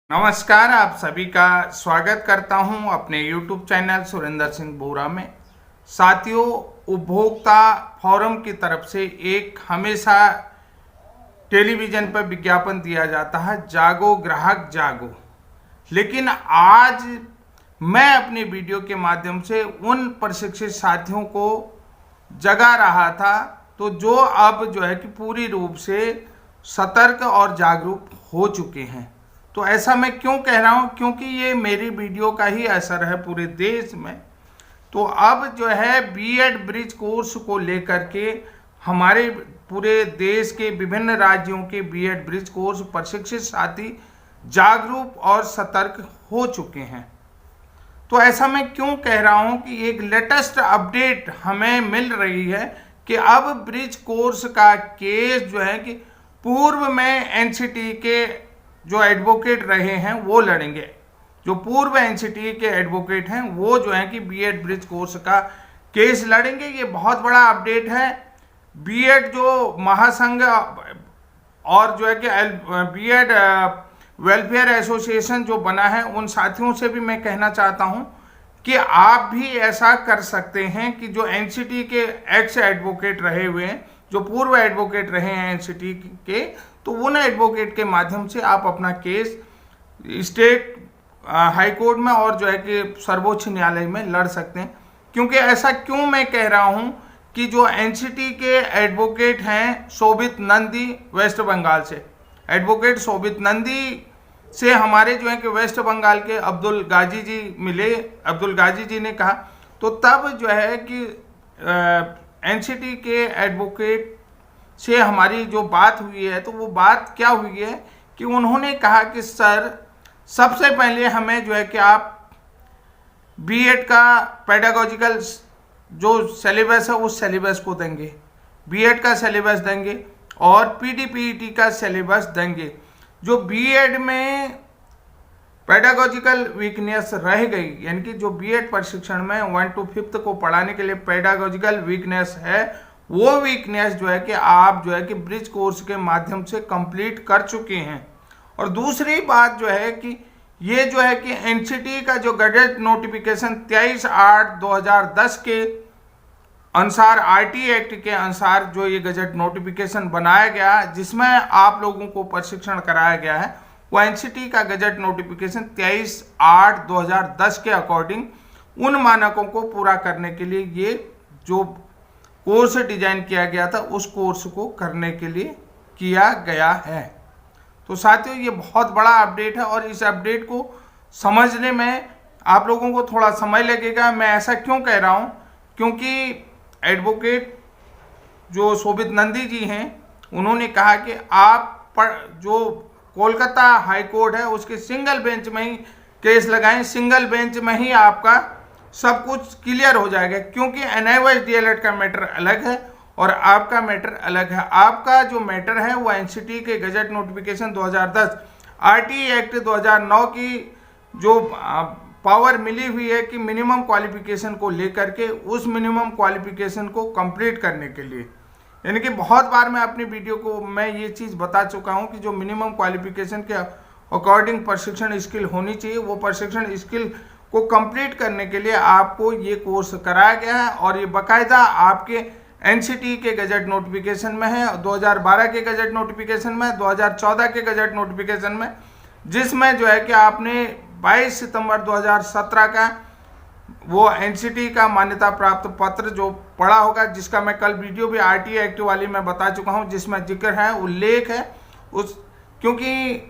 नमस्कार, आप सभी का स्वागत करता हूं अपने YouTube चैनल सुरेंद्र सिंह बोरा में। साथियों, उपभोक्ता फोरम की तरफ से एक हमेशा टेलीविज़न पर विज्ञापन दिया जाता है, जागो ग्राहक जागो। लेकिन आज मैं अपने वीडियो के माध्यम से उन प्रशिक्षित साथियों को जगा रहा था तो जो अब जो है कि पूरी रूप से सतर्क और जागरूक हो चुके हैं। तो ऐसा मैं क्यों कह रहा हूं? क्योंकि ये मेरी वीडियो का ही असर है पूरे देश में। तो अब जो है बीएड ब्रिज कोर्स को लेकर के हमारे पूरे देश के विभिन्न राज्यों के बीएड ब्रिज कोर्स प्रशिक्षित साथी जागरूक और सतर्क हो चुके हैं। तो ऐसा मैं क्यों कह रहा हूं कि एक लेटेस्ट अपडेट हमें मिल रही है कि अब ब्रिज कोर्स का केस जो है कि पूर्व में एनसीटी के जो एडवोकेट रहे हैं वो लड़ेंगे। जो पूर्व एनसीटी के एडवोकेट हैं वो जो है कि बीएड ब्रिज कोर्स का केस लड़ेंगे। ये बहुत बड़ा अपडेट है। बीएड जो महासंघ और जो है कि बीएड वेलफेयर एसोसिएशन जो बना है, उन साथियों से भी मैं कहना चाहता हूं कि आप भी ऐसा कर सकते हैं कि जो एनसीटी के एक्स एडवोकेट रहे हुए हैं, जो पूर्व एडवोकेट रहे हैं एनसीटी के, तो उन एडवोकेट के माध्यम से आप अपना केस स्टेट हाई कोर्ट में और जो है कि सर्वोच्च न्यायालय में लड़ सकते हैं। क्योंकि ऐसा क्यों मैं कह रहा हूं कि जो एनसीटी के एडवोकेट हैं शोभित नंदी वेस्ट बंगाल से, एडवोकेट शोभित नंदी से हमारे जो है कि वेस्ट बंगाल के अब्दुल गाजी जी मिले। अब्दुल गाजी जी ने कहा तो तब जो है कि एनसीटी के एडवोकेट से हमारी जो बात हुई है, तो वो बात क्या हुई है कि उन्होंने कहा कि सर, सबसे पहले हमें जो है कि आप बीएड का पेडागोजिकल जो सिलेबस है उस सिलेबस को देंगे, बीएड का सिलेबस देंगे और पीडीपीईटी का सिलेबस देंगे। जो बीएड में पेडागोजिकल वीकनेस रह गई, यानी कि जो बीएड प्रशिक्षण में 1 to 5th को पढ़ाने के लिए पेडागोजिकल वीकनेस है, वो वीकनेस जो है कि आप जो है कि ब्रिज कोर्स के माध्यम से कंप्लीट कर चुके हैं। और दूसरी बात जो है कि ये जो है कि एनसीटी का जो गजट नोटिफिकेशन 23/8/2010 के अनुसार, आरटी एक्ट के अनुसार जो ये गजट नोटिफिकेशन बनाया गया, जिसमें आप लोगों को प्रशिक्षण कराया गया है, वो एनसीटी का गजट नोटिफिकेशन 23/8/2010 के अकॉर्डिंग उन मानकों को पूरा करने के लिए ये जो कोर्स डिजाइन किया गया था, उस कोर्स को करने के लिए किया गया है। तो साथियों, ये बहुत बड़ा अपडेट है और इस अपडेट को समझने में आप लोगों को थोड़ा समय लगेगा। मैं ऐसा क्यों कह रहा हूँ? क्योंकि एडवोकेट जो शोभित नंदी जी हैं, उन्होंने कहा कि आप जो कोलकाता हाई कोर्ट है उसके सिंगल बेंच में ही केस लगाएं, सिंगल बेंच में ही आपका सब कुछ क्लियर हो जाएगा। क्योंकि एनआईओएस डीएलएड का मैटर अलग है और आपका मैटर अलग है। आपका जो मैटर है वो एनसीटी के गजट नोटिफिकेशन 2010, आरटी एक्ट 2009 की जो पावर मिली हुई है कि मिनिमम क्वालिफिकेशन को लेकर के, उस मिनिमम क्वालिफिकेशन को कंप्लीट करने के लिए, यानी कि बहुत बार मैं अपनी वीडियो को मैं ये चीज़ बता चुका हूँ कि जो मिनिमम क्वालिफिकेशन के अकॉर्डिंग प्रशिक्षण स्किल होनी चाहिए, वो प्रशिक्षण स्किल को कंप्लीट करने के लिए आपको ये कोर्स कराया गया है। और ये बाकायदा आपके एनसीटी के गजट नोटिफिकेशन में है, 2012 के गजट नोटिफिकेशन में, 2014 के गजट नोटिफिकेशन में, जिसमें जो है कि आपने 22 सितंबर 2017 का वो एनसीटी का मान्यता प्राप्त पत्र जो पढ़ा होगा, जिसका मैं कल वीडियो भी आरटी एक्ट वाली में बता चुका हूं, जिसमें जिक्र है, उल्लेख है उस, क्योंकि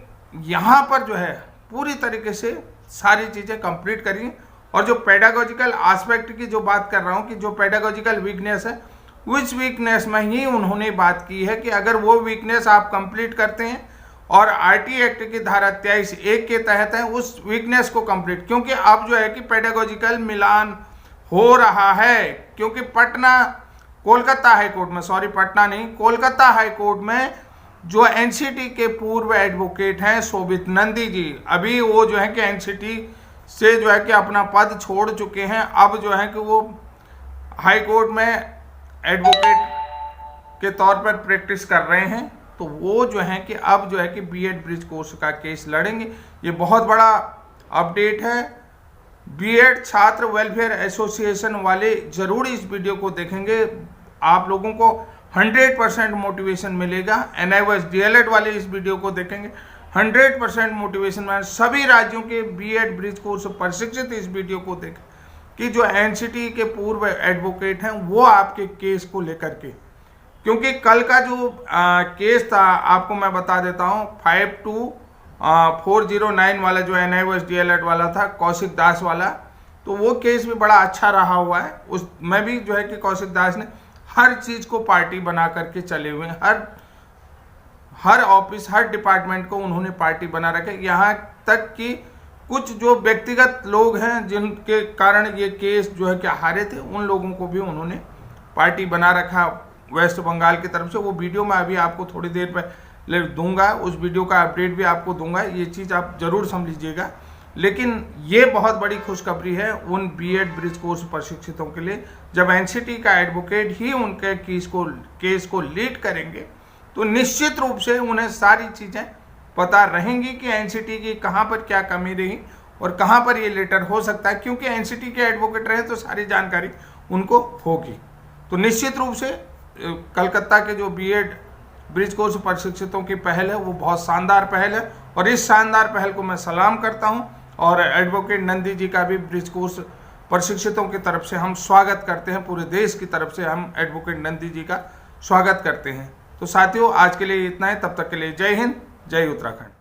यहाँ पर जो है पूरी तरीके से सारी चीज़ें कंप्लीट करी। और जो पेडागोजिकल एस्पेक्ट की जो बात कर रहा हूँ कि जो पेडागोजिकल वीकनेस है, उस वीकनेस में ही उन्होंने बात की है कि अगर वो वीकनेस आप कंप्लीट करते हैं और आरटी एक्ट की धारा 23(1) के तहत है, उस वीकनेस को कंप्लीट, क्योंकि अब जो है कि पेडागोजिकल मिलान हो रहा है। क्योंकि पटना कोलकाता हाई कोर्ट में, सॉरी पटना नहीं, कोलकाता हाई कोर्ट में जो एनसीटी के पूर्व एडवोकेट हैं शोभित नंदी जी, अभी वो जो है कि एनसीटी से जो है कि अपना पद छोड़ चुके हैं। अब जो है कि वो हाई कोर्ट में एडवोकेट के तौर पर प्रैक्टिस कर रहे हैं। तो वो जो है कि अब जो है कि बीएड ब्रिज कोर्स का केस लड़ेंगे। ये बहुत बड़ा अपडेट है। बीएड छात्र वेलफेयर एसोसिएशन वाले जरूर इस वीडियो को देखेंगे, आप लोगों को 100% मोटिवेशन मिलेगा। एनआईओएस डीएलएड वाले इस वीडियो को देखेंगे, 100% मोटिवेशन मिलेगा। सभी राज्यों के बीएड ब्रिज कोर्स प्रशिक्षित इस वीडियो को देखें कि जो एनसीटी के पूर्व एडवोकेट हैं वो आपके केस को लेकर के, क्योंकि कल का जो केस था आपको मैं बता देता हूँ, 52409 वाला जो एनआईओएस डीएलएड वाला था, कौशिक दास वाला, तो वो केस भी बड़ा अच्छा रहा हुआ है। उसमें भी जो है कि कौशिक दास ने हर चीज को पार्टी बना करके चले हुए हैं, हर ऑफिस हर डिपार्टमेंट को उन्होंने पार्टी बना रखे। यहाँ तक कि कुछ जो व्यक्तिगत लोग हैं जिनके कारण ये केस जो है कि हारे थे, उन लोगों को भी उन्होंने पार्टी बना रखा वेस्ट बंगाल की तरफ से। वो वीडियो मैं अभी आपको थोड़ी देर पहले दूंगा, उस वीडियो का अपडेट भी आपको दूंगा, ये चीज़ आप जरूर समझ लीजिएगा। लेकिन ये बहुत बड़ी खुशखबरी है उन बीएड ब्रिज कोर्स प्रशिक्षितों के लिए, जब एनसीटी का एडवोकेट ही उनके केस को लीड करेंगे तो निश्चित रूप से उन्हें सारी चीज़ें पता रहेंगी कि एनसीटी की कहाँ पर क्या कमी रही और कहाँ पर ये लेटर हो सकता है, क्योंकि एनसीटी के एडवोकेट रहे तो सारी जानकारी उनको होगी। तो निश्चित रूप से कलकत्ता के जो बीएड ब्रिज कोर्स प्रशिक्षितों की पहल है वो बहुत शानदार पहल है, और इस शानदार पहल को मैं सलाम करता हूँ। और एडवोकेट नंदी जी का भी ब्रिज कोर्स प्रशिक्षितों की तरफ से हम स्वागत करते हैं, पूरे देश की तरफ से हम एडवोकेट नंदी जी का स्वागत करते हैं। तो साथियों, आज के लिए इतना ही, तब तक के लिए जय हिंद, जय उत्तराखंड।